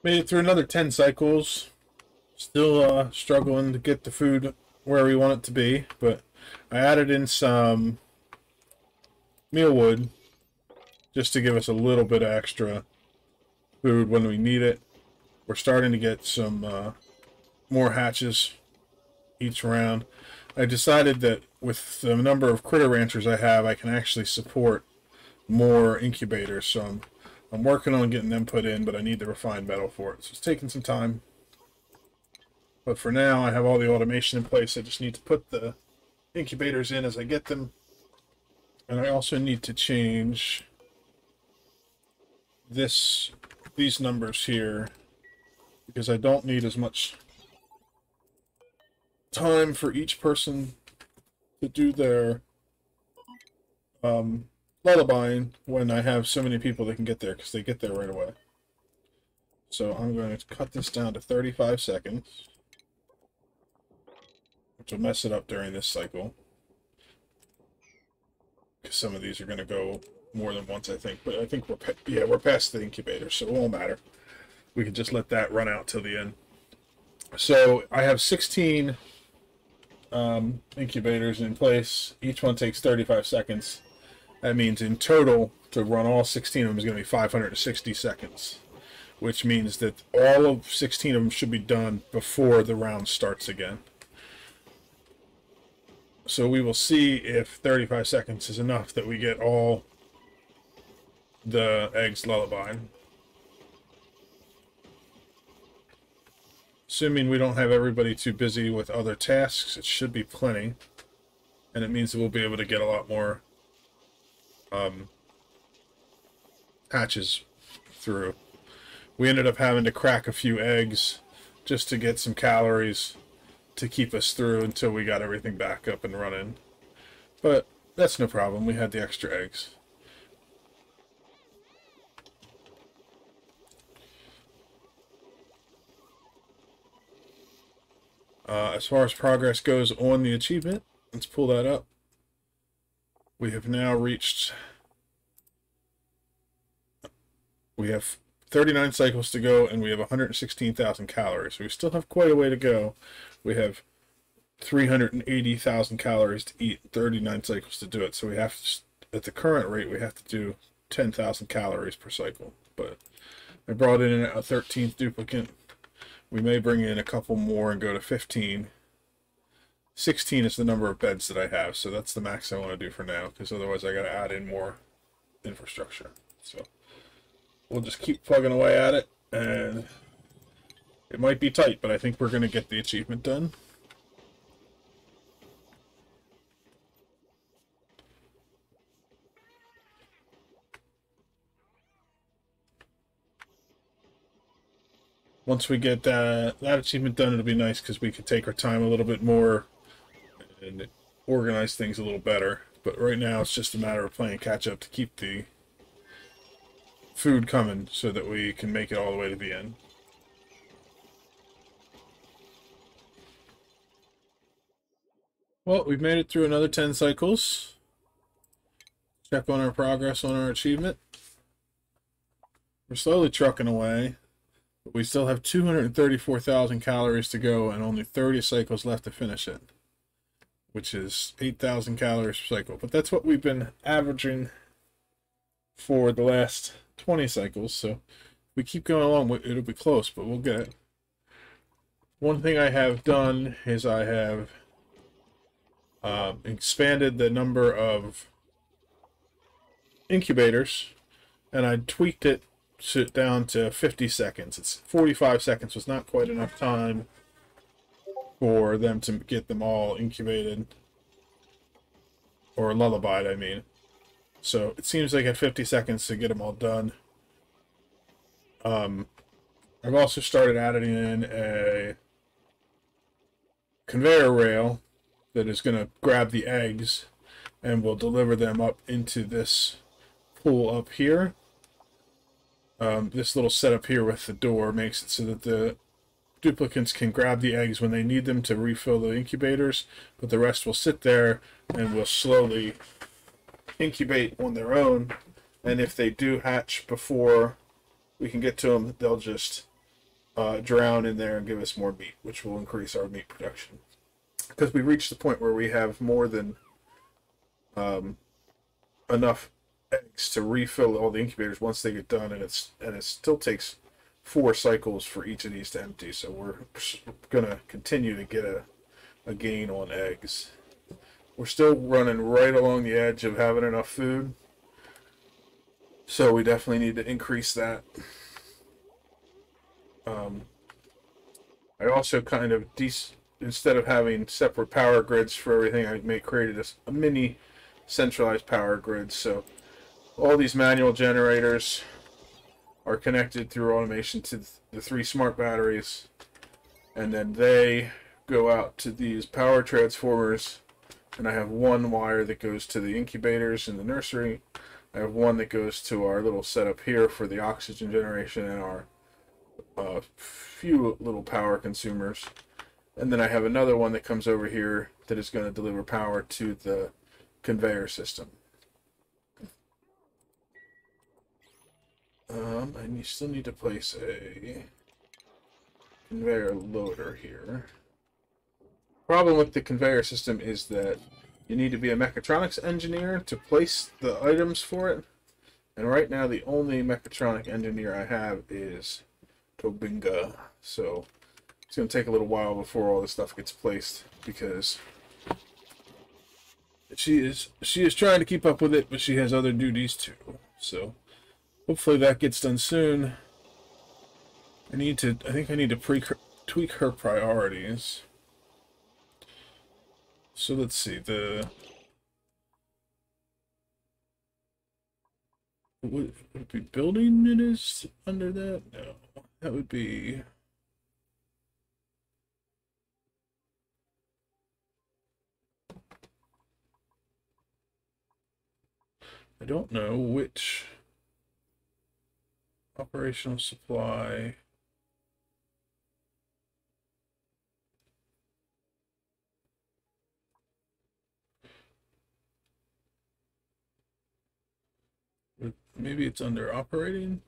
Made it through another 10 cycles. Still struggling to get the food where we want it to be, but I added in some mealwood just to give us a little bit of extra food when we need it. We're starting to get some more hatches each round. I decided that with the number of critter ranchers I have, I can actually support more incubators. So I'm working on getting them put in, but I need the refined metal for it. So it's taking some time. But for now, I have all the automation in place. I just need to put the incubators in as I get them. And I also need to change these numbers here because I don't need as much time for each person to do their lullabying when I have so many people that can get there because they get there right away. So I'm going to cut this down to 35 seconds, which will mess it up during this cycle because some of these are going to go more than once, I think. But I think we're past the incubator, so it won't matter. We can just let that run out till the end. So I have 16 incubators in place. Each one takes 35 seconds. That means in total, to run all 16 of them is going to be 560 seconds, which means that all of 16 of them should be done before the round starts again. So we will see if 35 seconds is enough that we get all the eggs lullabied. Assuming we don't have everybody too busy with other tasks, it should be plenty. And it means that we'll be able to get a lot more hatches through. We ended up having to crack a few eggs just to get some calories to keep us through until we got everything back up and running. But that's no problem. We had the extra eggs. As far as progress goes on the achievement, let's pull that up. We have now reached... We have 39 cycles to go, and we have 116,000 calories. So we still have quite a way to go. We have 380,000 calories to eat, 39 cycles to do it. So we have to, at the current rate, we have to do 10,000 calories per cycle. But I brought in a 13th duplicate. We may bring in a couple more and go to 15. 16 is the number of beds that I have, so that's the max I want to do for now, because otherwise I got to add in more infrastructure. So we'll just keep plugging away at it, and it might be tight, but I think we're going to get the achievement done. Once we get that achievement done, it'll be nice because we could take our time a little bit more and organize things a little better. But right now it's just a matter of playing catch up to keep the food coming so that we can make it all the way to the end. Well, we've made it through another 10 cycles. Check on our progress on our achievement. We're slowly trucking away. But we still have 234,000 calories to go and only 30 cycles left to finish it, which is 8,000 calories per cycle. But that's what we've been averaging for the last 20 cycles, so if we keep going along, it'll be close, but we'll get it. One thing I have done is I have expanded the number of incubators, and I tweaked it down to 50 seconds. It's 45 seconds was not quite enough time for them to get them all incubated, or lullabied, I mean. So it seems like at 50 seconds to get them all done. I've also started adding in a conveyor rail that is going to grab the eggs and will deliver them up into this pool up here. This little setup here with the door makes it so that the duplicates can grab the eggs when they need them to refill the incubators, but the rest will sit there and will slowly incubate on their own. And if they do hatch before we can get to them, they'll just drown in there and give us more meat, which will increase our meat production. Because we reached the point where we have more than enough eggs to refill all the incubators once they get done, and it still takes 4 cycles for each of these to empty. So we're gonna continue to get a gain on eggs. We're still running right along the edge of having enough food, so we definitely need to increase that. I also kind of, instead of having separate power grids for everything, I created a mini centralized power grid. So all these manual generators are connected through automation to the 3 smart batteries, and then they go out to these power transformers, and I have 1 wire that goes to the incubators in the nursery. I have 1 that goes to our little setup here for the oxygen generation and our few little power consumers. And then I have another one that comes over here that is going to deliver power to the conveyor system. And you still need to place a conveyor loader here. Problem with the conveyor system is that you need to be a mechatronics engineer to place the items for it. And right now the only mechatronic engineer I have is Tobinga. So it's going to take a little while before all this stuff gets placed, because she is trying to keep up with it, but she has other duties too. So hopefully that gets done soon. I think I need to tweak her priorities. So let's see, would it be building minutes under that? No, that would be... I don't know which operational supply. Maybe it's under operating.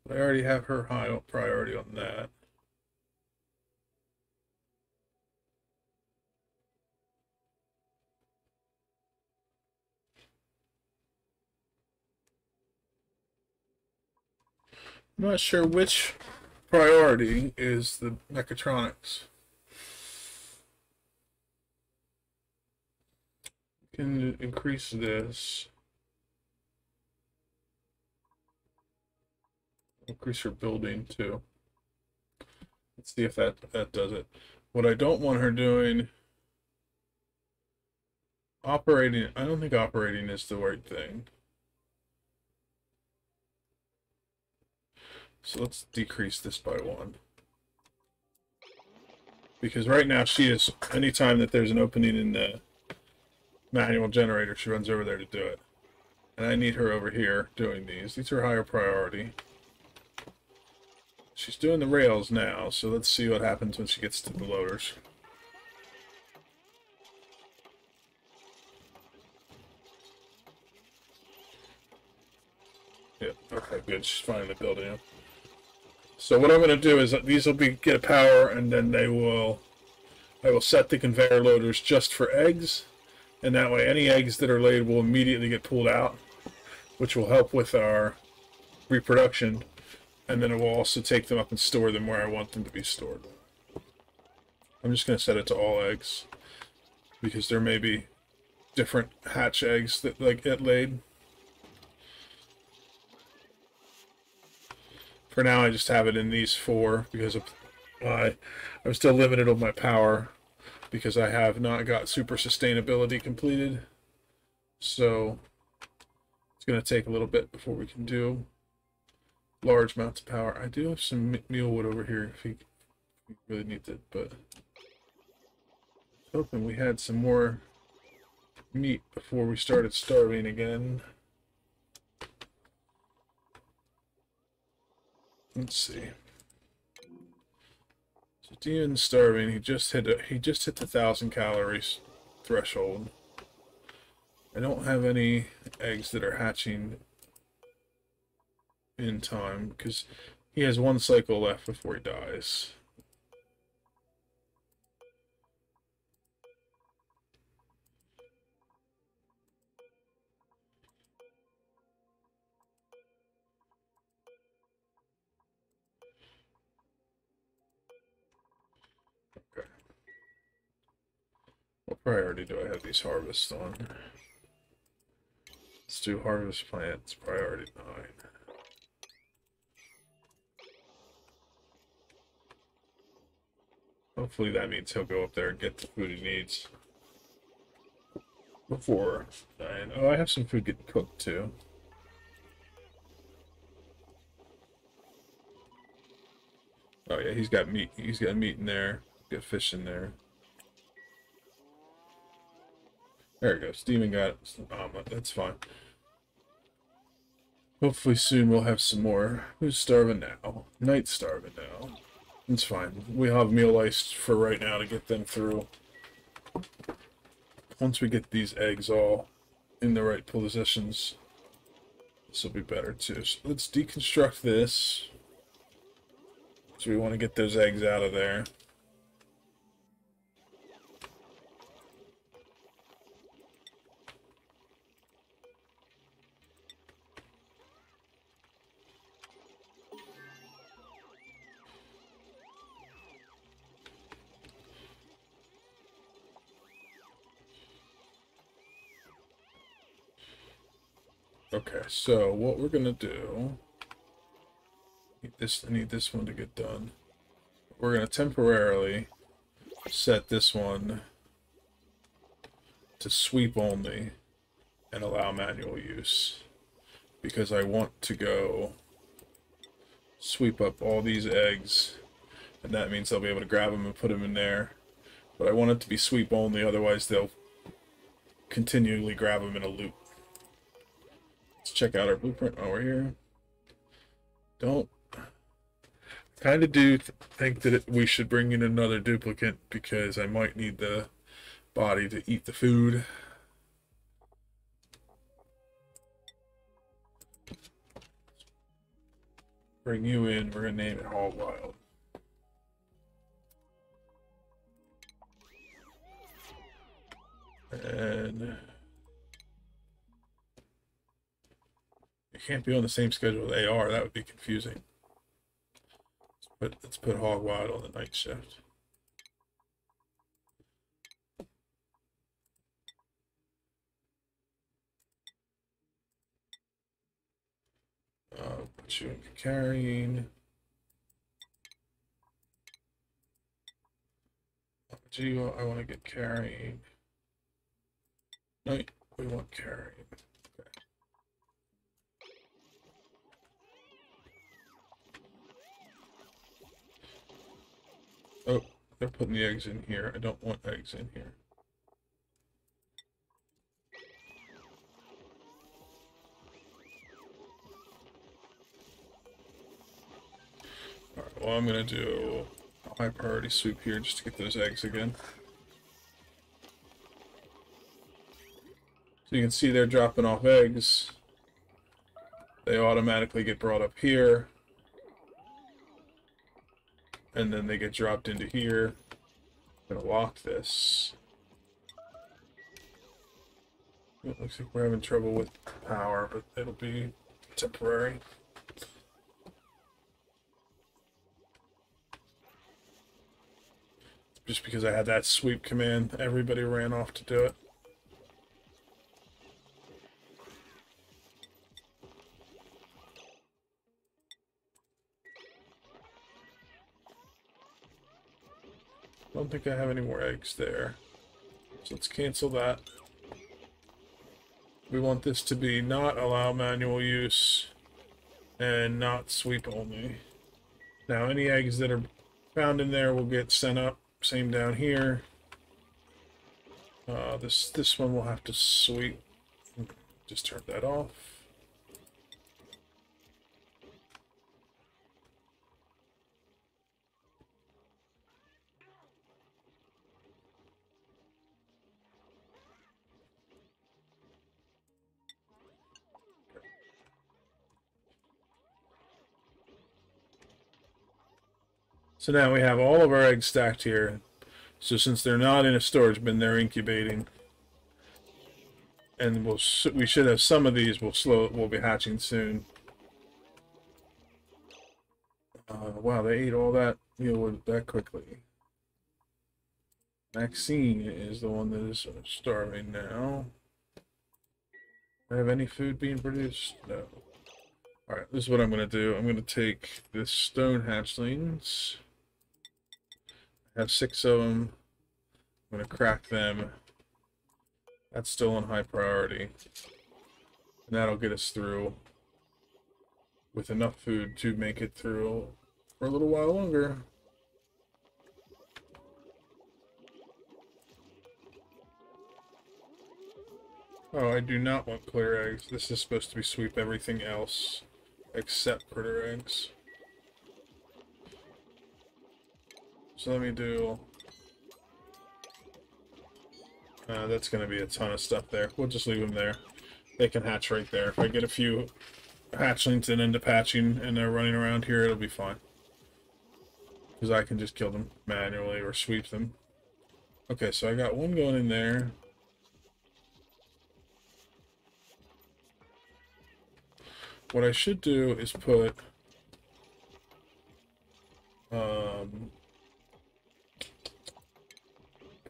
I already have her high priority on that. I'm not sure which priority is the mechatronics. Can increase this. Increase her building too. Let's see if that does it. What I don't want her doing, operating, I don't think operating is the right thing. So let's decrease this by 1. Because right now she is, anytime that there's an opening in the manual generator, she runs over there to do it. And I need her over here doing these. These are higher priority. She's doing the rails now, so let's see what happens when she gets to the loaders. Yep, okay, good. She's finally building them. So what I'm going to do is these will get a power, and then I will set the conveyor loaders just for eggs, and that way any eggs that are laid will immediately get pulled out, which will help with our reproduction. And then it will also take them up and store them where I want them to be stored. I'm just going to set it to all eggs, because there may be different hatch eggs that get laid. For now, I just have it in these 4 because I'm still limited on my power, because I have not got super sustainability completed. So it's going to take a little bit before we can do large amounts of power. I do have some mealwood over here if you really need it, but I was hoping we had some more meat before we started starving again. Let's see. So Demon's starving. He just hit the 1,000 calories threshold. I don't have any eggs that are hatching in time, because He has one cycle left before he dies. Okay. What priority do I have these harvests on? Let's do harvest plants, priority 9. Hopefully that means he'll go up there and get the food he needs. Before 9. Oh, I have some food getting cooked too. Oh yeah, he's got meat. He's got meat in there. Got fish in there. There we go. Steven got omelet. That's fine. Hopefully soon we'll have some more. Who's starving now? Knight's starving now. It's fine. We have meal ice for right now to get them through. Once we get these eggs all in the right positions, this will be better too. So let's deconstruct this. So we want to get those eggs out of there. Okay, so what we're gonna do, I need this one to get done. We're gonna temporarily set this one to sweep only and allow manual use, because I want to go sweep up all these eggs, and that means I'll be able to grab them and put them in there. But I want it to be sweep only, otherwise they'll continually grab them in a loop. Let's check out our blueprint while we're here. Kind of do think that we should bring in another duplicate, because I might need the body to eat the food. Bring you in. We're going to name it All Wild. And it can't be on the same schedule as AR. That would be confusing. Let's put Hog Wild on the night shift. Put you in carrying. Geo, I want to get carrying. No, we want carrying. Okay. Oh, they're putting the eggs in here. I don't want eggs in here. Alright, well, I'm going to do a high priority sweep here just to get those eggs again. So you can see they're dropping off eggs. They automatically get brought up here. And then they get dropped into here. I'm going to lock this. It looks like we're having trouble with power, but it'll be temporary. Just because I had that sweep command, everybody ran off to do it. I don't think I have any more eggs there. So let's cancel that. We want this to be not allow manual use and not sweep only. Now any eggs that are found in there will get sent up. Same down here. This one will have to sweep. Just turn that off. So now we have all of our eggs stacked here. So since they're not in a storage bin, they're incubating. And we should have some of these will be hatching soon. Wow, they ate all that mealwood that quickly. Maxine is the one that is starving now. Do I have any food being produced? No. Alright, this is what I'm going to do. I'm going to take this stone hatchlings. I have 6 of them. I'm going to crack them. That's still on high priority. And that'll get us through with enough food to make it through for a little while longer. Oh, I do not want clear eggs. This is supposed to be sweep everything else except critter eggs. So let me do... that's going to be a ton of stuff there. We'll just leave them there. They can hatch right there. If I get a few hatchlings that end up hatching and they're running around here, it'll be fine. Because I can just kill them manually or sweep them. Okay, so I got one going in there. What I should do is put...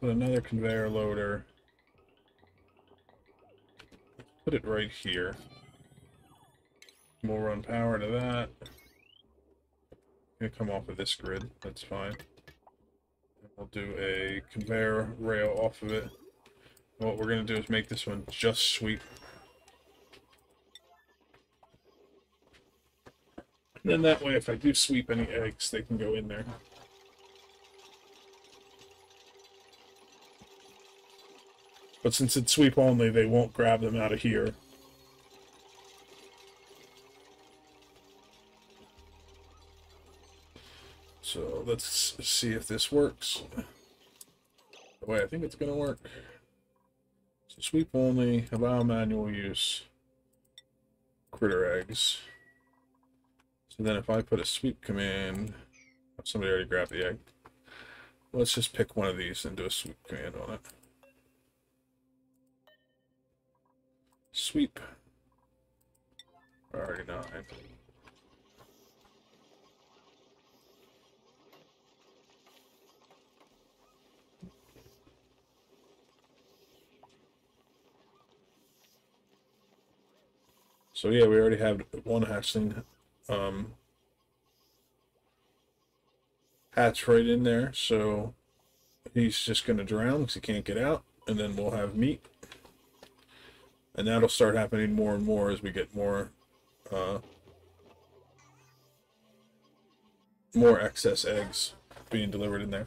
put another conveyor loader. Put it right here. We'll run power to that. Gonna come off of this grid, that's fine. We'll do a conveyor rail off of it. And what we're gonna do is make this one just sweep. And then that way, if I do sweep any eggs, they can go in there. But since it's sweep only, they won't grab them out of here. So let's see if this works. The way I think it's going to work. So sweep only, allow manual use. Critter eggs. So then if I put a sweep command... Oh, somebody already grabbed the egg. Let's just pick one of these and do a sweep command on it. Sweep. Already 9. So yeah, we already have one hatchling hatch right in there, so he's just going to drown because he can't get out, and then we'll have meat. And that'll start happening more and more as we get more excess eggs being delivered in there.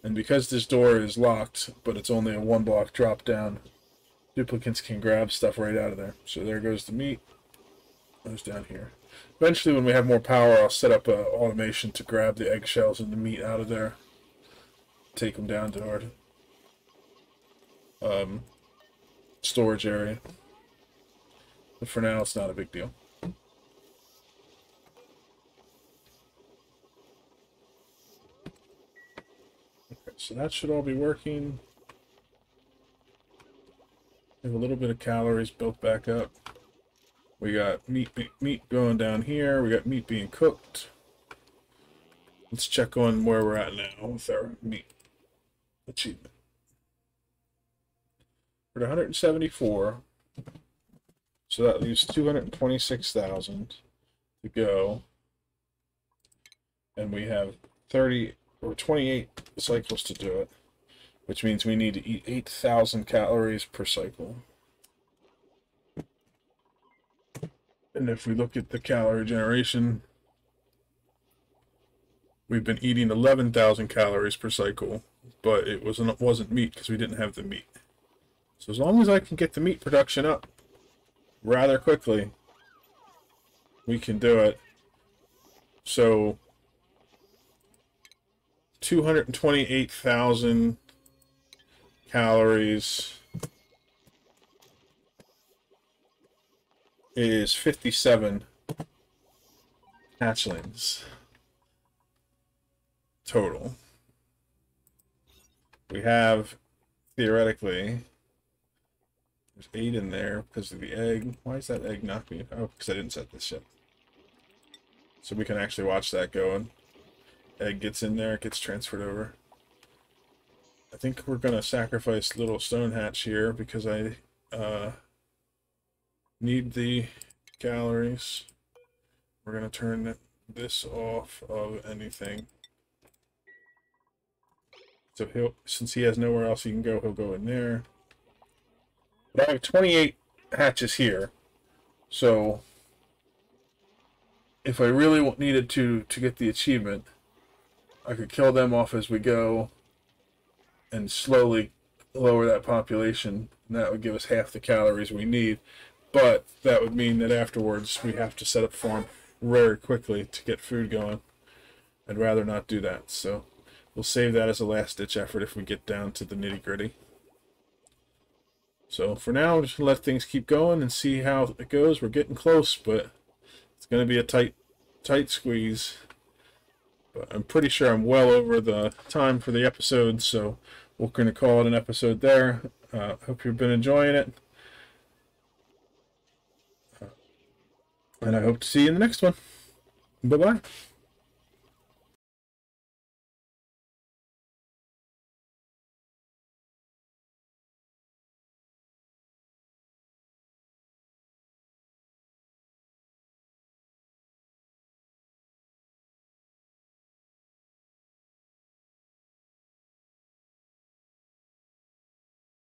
And because this door is locked, but it's only a 1-block drop down, duplicants can grab stuff right out of there. So there goes the meat. Goes down here. Eventually, when we have more power, I'll set up automation to grab the eggshells and the meat out of there. Take them down to our storage area. But for now, it's not a big deal. Okay, so that should all be working. We have a little bit of calories built back up. We got meat going down here. We got meat being cooked. Let's check on where we're at now with our meat achievement. We're at 174. So that leaves 226,000 to go. And we have 30 or 28 cycles to do it, which means we need to eat 8,000 calories per cycle. And if we look at the calorie generation, we've been eating 11,000 calories per cycle, but it wasn't meat because we didn't have the meat. So as long as I can get the meat production up rather quickly, we can do it. So 228,000 calories is 57 hatchlings. total. We have, theoretically, there's 8 in there because of the egg. Why is that egg not being... Oh, because I didn't set this yet. So we can actually watch that go, and egg gets in there, it gets transferred over. I think we're going to sacrifice little stone hatch here because I need the calories. We're going to turn this off of anything. So since he has nowhere else he can go, he'll go in there. But I have 28 hatches here, so if I really needed to get the achievement, I could kill them off as we go and slowly lower that population, and that would give us half the calories we need. But that would mean that afterwards we have to set up farm very quickly to get food going. I'd rather not do that, so we'll save that as a last-ditch effort if we get down to the nitty-gritty. So for now, just let things keep going and see how it goes. We're getting close, but it's going to be a tight squeeze. But I'm pretty sure I'm well over the time for the episode, so we're going to call it an episode there. Hope you've been enjoying it. And I hope to see you in the next one. Bye-bye.